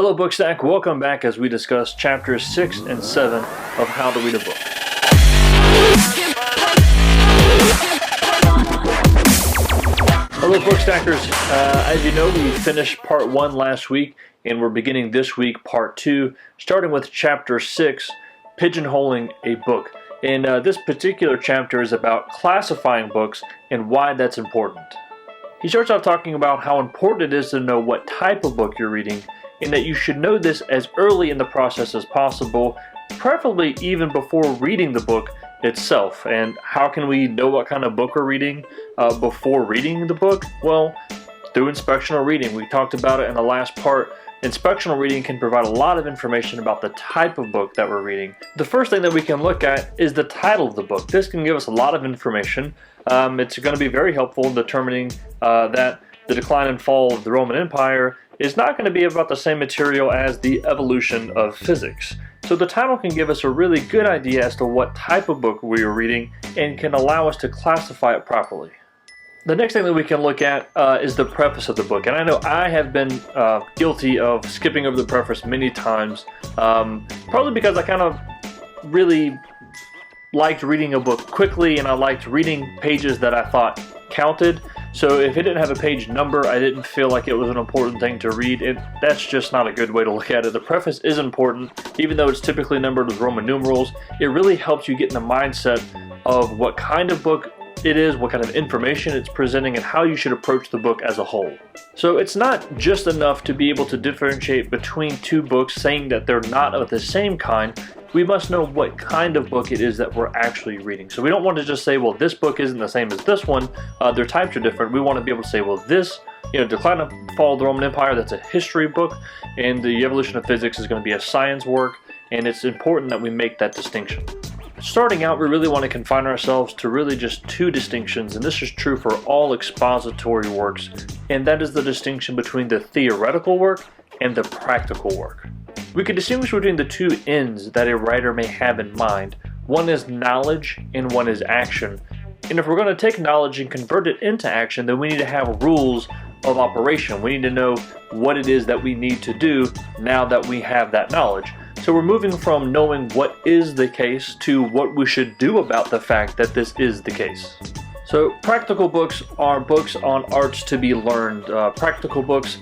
Hello BookStack, welcome back as we discuss chapters 6 and 7 of How to Read a Book. Hello BookStackers, as you know we finished part 1 last week and we're beginning this week part 2, starting with chapter 6, Pigeonholing a Book. And this particular chapter is about classifying books and why that's important. He starts out talking about how important it is to know what type of book you're reading, and that you should know this as early in the process as possible, preferably even before reading the book itself. And how can we know what kind of book we're reading before reading the book? Well, through inspectional reading. We talked about it in the last part. Inspectional reading can provide a lot of information about the type of book that we're reading. The first thing that we can look at is the title of the book. This can give us a lot of information. It's going to be very helpful in determining that the decline and fall of the Roman Empire is not going to be about the same material as the evolution of physics. So the title can give us a really good idea as to what type of book we are reading and can allow us to classify it properly. The next thing that we can look at is the preface of the book. And I know I have been guilty of skipping over the preface many times, probably because I kind of really liked reading a book quickly and I liked reading pages that I thought counted. So if it didn't have a page number, I didn't feel like it was an important thing to read. That's just not a good way to look at it. The preface is important, even though it's typically numbered with Roman numerals. It really helps you get in the mindset of what kind of book it is, what kind of information it's presenting, and how you should approach the book as a whole. So it's not just enough to be able to differentiate between two books, saying that they're not of the same kind. We must know what kind of book it is that we're actually reading. So we don't want to just say, well, this book isn't the same as this one. Their types are different. We want to be able to say, well, this, Decline and Fall of the Roman Empire, that's a history book, and the Evolution of Physics is going to be a science work, and it's important that we make that distinction. Starting out, we really want to confine ourselves to really just two distinctions, and this is true for all expository works, and that is the distinction between the theoretical work and the practical work. We can distinguish between the two ends that a writer may have in mind. One is knowledge and one is action. And if we're going to take knowledge and convert it into action, then we need to have rules of operation. We need to know what it is that we need to do now that we have that knowledge. So we're moving from knowing what is the case to what we should do about the fact that this is the case. So practical books are books on arts to be learned. Practical books,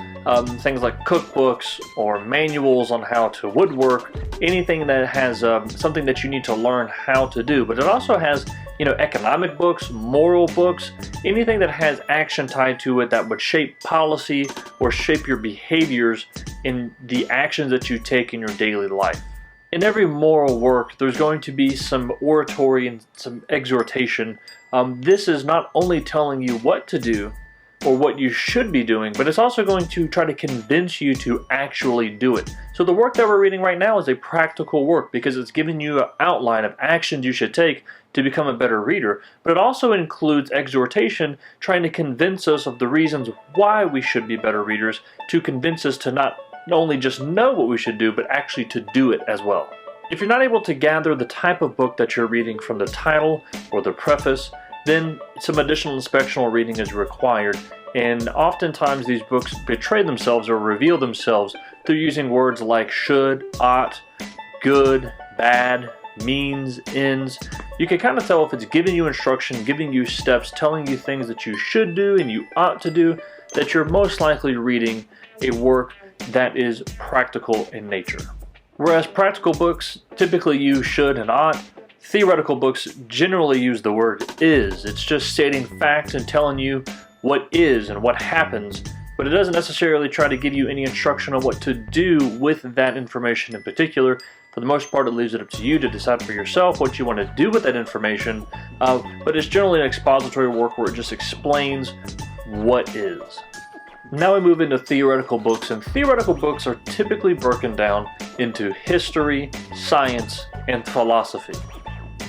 things like cookbooks or manuals on how to woodwork, anything that has something that you need to learn how to do. But it also has, economic books, moral books, anything that has action tied to it that would shape policy or shape your behaviors in the actions that you take in your daily life. In every moral work, there's going to be some oratory and some exhortation. This is not only telling you what to do or what you should be doing, but it's also going to try to convince you to actually do it. So the work that we're reading right now is a practical work because it's giving you an outline of actions you should take to become a better reader, but it also includes exhortation, trying to convince us of the reasons why we should be better readers, to convince us to not only just know what we should do, but actually to do it as well. If you're not able to gather the type of book that you're reading from the title or the preface, then some additional inspectional reading is required. And oftentimes these books betray themselves or reveal themselves through using words like should, ought, good, bad, means, ends. You can kind of tell if it's giving you instruction, giving you steps, telling you things that you should do and you ought to do, that you're most likely reading a work that is practical in nature. Whereas practical books typically use should and ought, theoretical books generally use the word is. It's just stating facts and telling you what is and what happens, but it doesn't necessarily try to give you any instruction on what to do with that information in particular. For the most part, it leaves it up to you to decide for yourself what you want to do with that information, but it's generally an expository work where it just explains what is. Now we move into theoretical books, and theoretical books are typically broken down into history, science, and philosophy.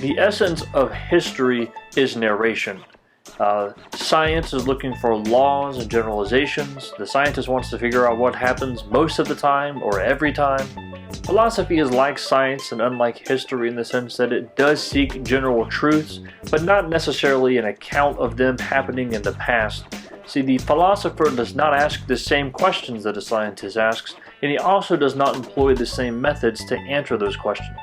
The essence of history is narration. Science is looking for laws and generalizations. The scientist wants to figure out what happens most of the time or every time. Philosophy is like science and unlike history in the sense that it does seek general truths, but not necessarily an account of them happening in the past. See, the philosopher does not ask the same questions that a scientist asks. and he also does not employ the same methods to answer those questions.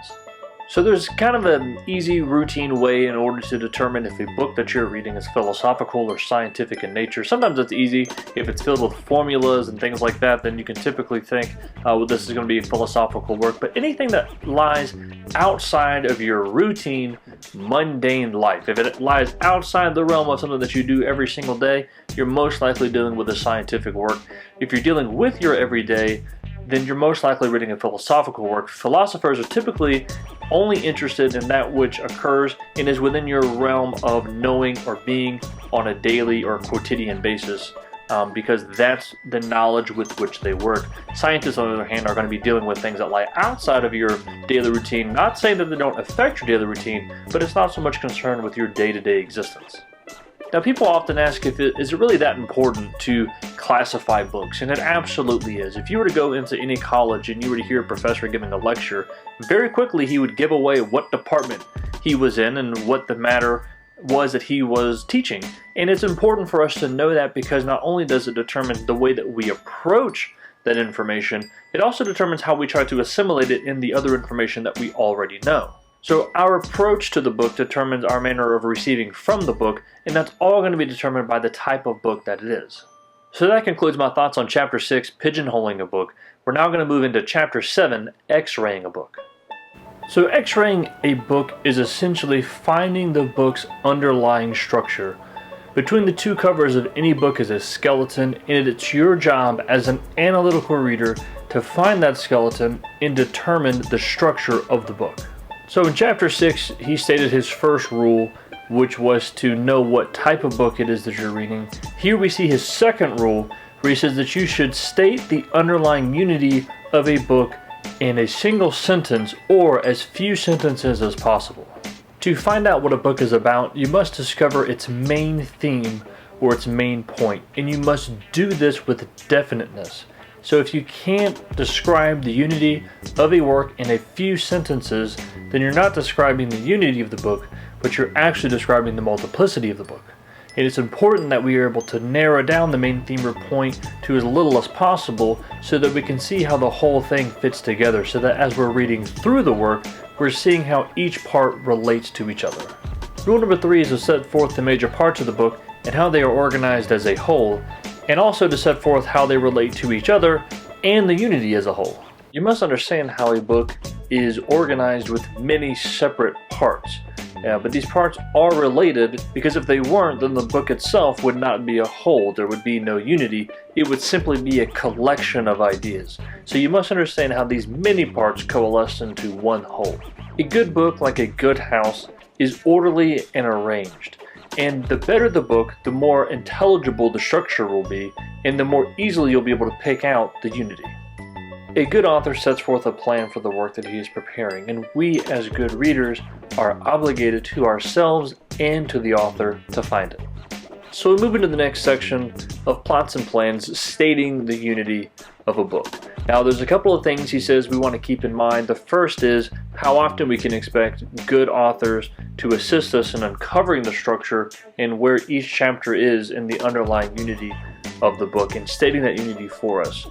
So there's kind of an easy, routine way in order to determine if a book that you're reading is philosophical or scientific in nature. Sometimes it's easy. If it's filled with formulas and things like that, then you can typically think, well, this is going to be a philosophical work. But anything that lies outside of your routine, mundane life, if it lies outside the realm of something that you do every single day, you're most likely dealing with a scientific work. If you're dealing with your everyday, then you're most likely reading a philosophical work. Philosophers are typically only interested in that which occurs and is within your realm of knowing or being on a daily or quotidian basis, because that's the knowledge with which they work. Scientists, on the other hand, are going to be dealing with things that lie outside of your daily routine. Not saying that they don't affect your daily routine, but it's not so much concerned with your day-to-day existence. Now, people often ask if is it really that important to classify books, and it absolutely is. If you were to go into any college and you were to hear a professor giving a lecture, very quickly he would give away what department he was in and what the matter was that he was teaching. And it's important for us to know that, because not only does it determine the way that we approach that information, it also determines how we try to assimilate it in the other information that we already know. So our approach to the book determines our manner of receiving from the book, and that's all going to be determined by the type of book that it is. So that concludes my thoughts on Chapter 6, Pigeonholing a Book. We're now going to move into Chapter 7, X-raying a Book. So X-raying a book is essentially finding the book's underlying structure. Between the two covers of any book is a skeleton, and it's your job as an analytical reader to find that skeleton and determine the structure of the book. So in Chapter 6, he stated his first rule, which was to know what type of book it is that you're reading. Here we see his second rule, where he says that you should state the underlying unity of a book in a single sentence or as few sentences as possible. To find out what a book is about, you must discover its main theme or its main point, and you must do this with definiteness. So if you can't describe the unity of a work in a few sentences, then you're not describing the unity of the book, but you're actually describing the multiplicity of the book. And it's important that we are able to narrow down the main theme or point to as little as possible, so that we can see how the whole thing fits together, so that as we're reading through the work, we're seeing how each part relates to each other. Rule number 3 is to set forth the major parts of the book and how they are organized as a whole, and also to set forth how they relate to each other and the unity as a whole. You must understand how a book is organized with many separate parts. But these parts are related, because if they weren't, then the book itself would not be a whole. There would be no unity. It would simply be a collection of ideas. So you must understand how these many parts coalesce into one whole. A good book, like a good house, is orderly and arranged. And the better the book, the more intelligible the structure will be, and the more easily you'll be able to pick out the unity. A good author sets forth a plan for the work that he is preparing, and we as good readers are obligated to ourselves and to the author to find it. So we move into the next section of plots and plans, stating the unity of a book. Now there's a couple of things he says we want to keep in mind. The first is how often we can expect good authors to assist us in uncovering the structure and where each chapter is in the underlying unity of the book, and stating that unity for us.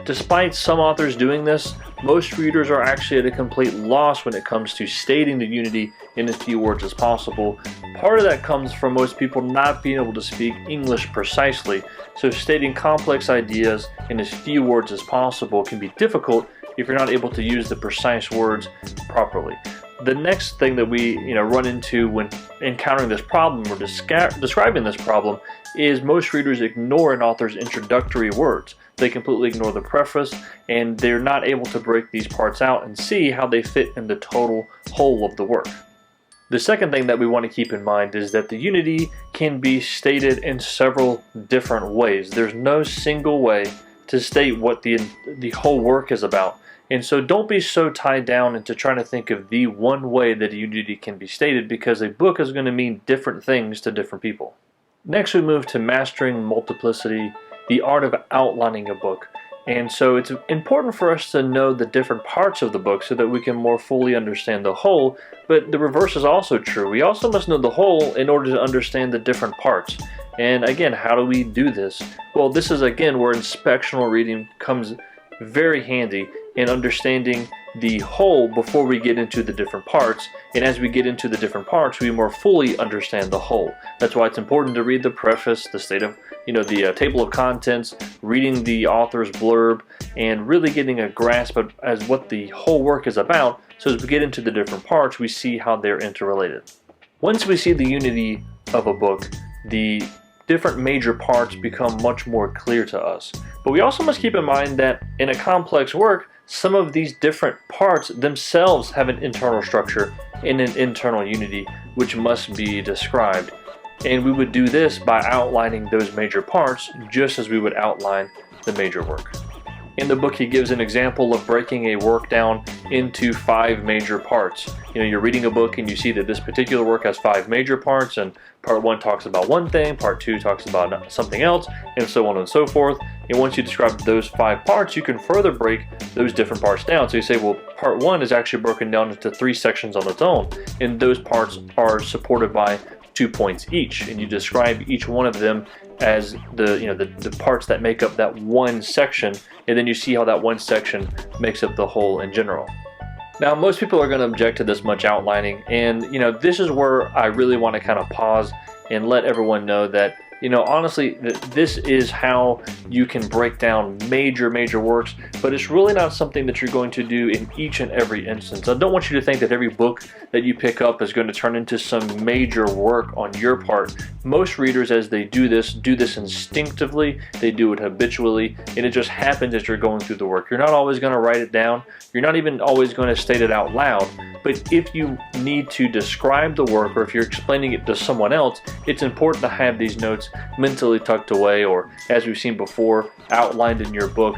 Despite some authors doing this, most readers are actually at a complete loss when it comes to stating the unity in as few words as possible. Part of that comes from most people not being able to speak English precisely, so stating complex ideas in as few words as possible can be difficult if you're not able to use the precise words properly. The next thing that we run into when encountering this problem or describing this problem is most readers ignore an author's introductory words. They completely ignore the preface, and they're not able to break these parts out and see how they fit in the total whole of the work. The second thing that we want to keep in mind is that the unity can be stated in several different ways. There's no single way to state what the whole work is about. And so don't be so tied down into trying to think of the one way that a unity can be stated, because a book is going to mean different things to different people. Next we move to mastering multiplicity, the art of outlining a book. And so it's important for us to know the different parts of the book so that we can more fully understand the whole, but the reverse is also true. We also must know the whole in order to understand the different parts. And again, how do we do this? Well, this is again where inspectional reading comes very handy in understanding the whole before we get into the different parts, and as we get into the different parts we more fully understand the whole. That's why it's important to read the preface, the the table of contents, reading the author's blurb, and really getting a grasp of as what the whole work is about, so as we get into the different parts we see how they're interrelated. Once we see the unity of a book, the different major parts become much more clear to us. But we also must keep in mind that in a complex work, some of these different parts themselves have an internal structure and an internal unity which must be described. And we would do this by outlining those major parts just as we would outline the major work. In the book he gives an example of breaking a work down into 5 major parts. You're reading a book and you see that this particular work has 5 major parts, and part 1 talks about one thing, part 2 talks about something else, and so on and so forth. And once you describe those 5 parts, you can further break those different parts down. So you say, well, part 1 is actually broken down into 3 sections on its own, and those parts are supported by 2 points each, and you describe each one of them as the parts that make up that one section, and then you see how that one section makes up the whole in general. Now, most people are going to object to this much outlining, and this is where I really want to kind of pause and let everyone know that honestly, this is how you can break down major works, but it's really not something that you're going to do in each and every instance. I don't want you to think that every book that you pick up is going to turn into some major work on your part. Most readers, as they do this instinctively, they do it habitually, and it just happens as you're going through the work. You're not always going to write it down. You're not even always going to state it out loud, but if you need to describe the work, or if you're explaining it to someone else, it's important to have these notes mentally tucked away, or as we've seen before, outlined in your book,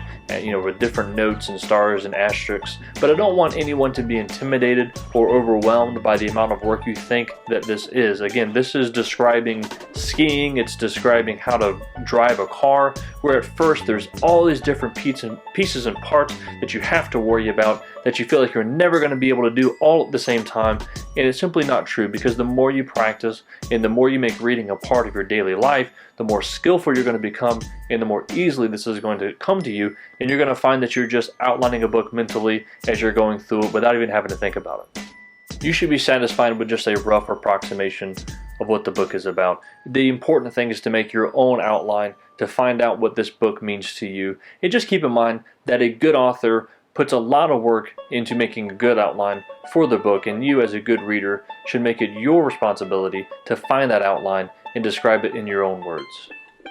with different notes and stars and asterisks. But I don't want anyone to be intimidated or overwhelmed by the amount of work you think that this is. Again, this is describing skiing, it's describing how to drive a car, where at first there's all these different pieces and parts that you have to worry about, that you feel like you're never going to be able to do all at the same time. And it's simply not true, because the more you practice and the more you make reading a part of your daily life, the more skillful you're going to become, and the more easily this is going to come to you, and you're going to find that you're just outlining a book mentally as you're going through it without even having to think about it. You should be satisfied with just a rough approximation of what the book is about. The important thing is to make your own outline, to find out what this book means to you. And just keep in mind that a good author puts a lot of work into making a good outline for the book, and you as a good reader should make it your responsibility to find that outline and describe it in your own words.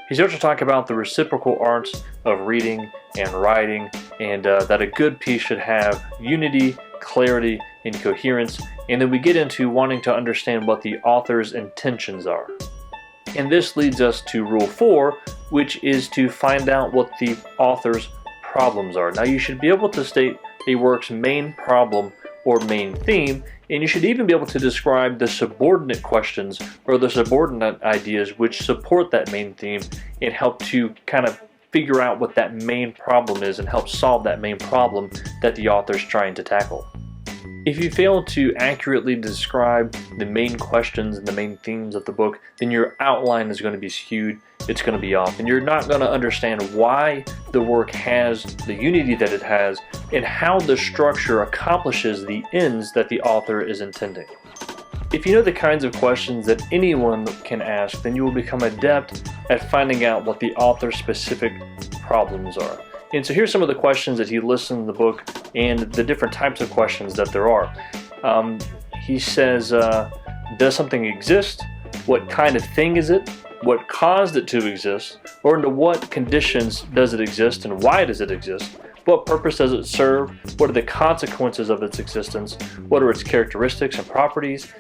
He starts to talk about the reciprocal arts of reading and writing, and that a good piece should have unity, clarity, and coherence, and then we get into wanting to understand what the author's intentions are. And this leads us to rule 4, which is to find out what the author's problems are. Now, you should be able to state a work's main problem or main theme, and you should even be able to describe the subordinate questions or the subordinate ideas which support that main theme, and help to kind of figure out what that main problem is and help solve that main problem that the author's trying to tackle. If you fail to accurately describe the main questions and the main themes of the book, then your outline is going to be skewed, it's going to be off, and you're not going to understand why the work has the unity that it has and how the structure accomplishes the ends that the author is intending. If you know the kinds of questions that anyone can ask, then you will become adept at finding out what the author's specific problems are. And so here's some of the questions that he lists in the book, and the different types of questions that there are. He says, does something exist? What kind of thing is it? What caused it to exist? Or under what conditions does it exist, and why does it exist? What purpose does it serve? What are the consequences of its existence? What are its characteristics and properties?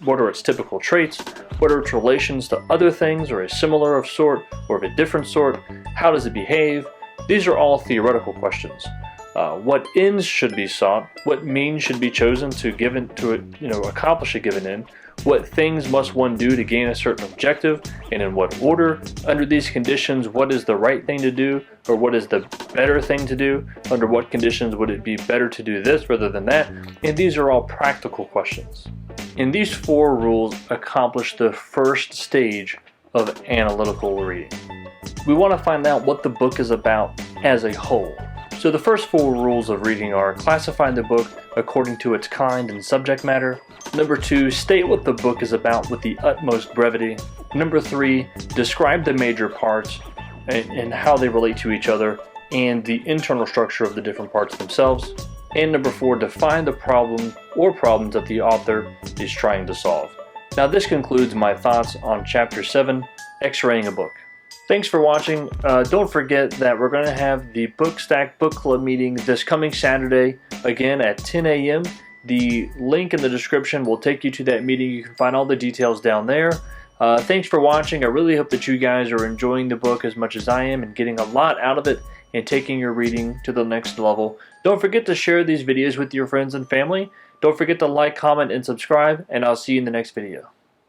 What are its typical traits? What are its relations to other things, or a similar of sort, or of a different sort? How does it behave? These are all theoretical questions. What ends should be sought? What means should be chosen to accomplish a given end? What things must one do to gain a certain objective, and in what order? Under these conditions, what is the right thing to do, or what is the better thing to do? Under what conditions would it be better to do this rather than that? And these are all practical questions. And these 4 rules accomplish the first stage of analytical reading. We want to find out what the book is about as a whole. So the first 4 rules of reading are: classify the book according to its kind and subject matter. Number 2, state what the book is about with the utmost brevity. Number 3, describe the major parts and how they relate to each other and the internal structure of the different parts themselves. And number 4, define the problem or problems that the author is trying to solve. Now this concludes my thoughts on Chapter 7, X-raying a book. Thanks for watching. Don't forget that we're going to have the BookStack Book Club meeting this coming Saturday, again at 10 a.m. The link in the description will take you to that meeting. You can find all the details down there. Thanks for watching. I really hope that you guys are enjoying the book as much as I am and getting a lot out of it and taking your reading to the next level. Don't forget to share these videos with your friends and family. Don't forget to like, comment, and subscribe, and I'll see you in the next video.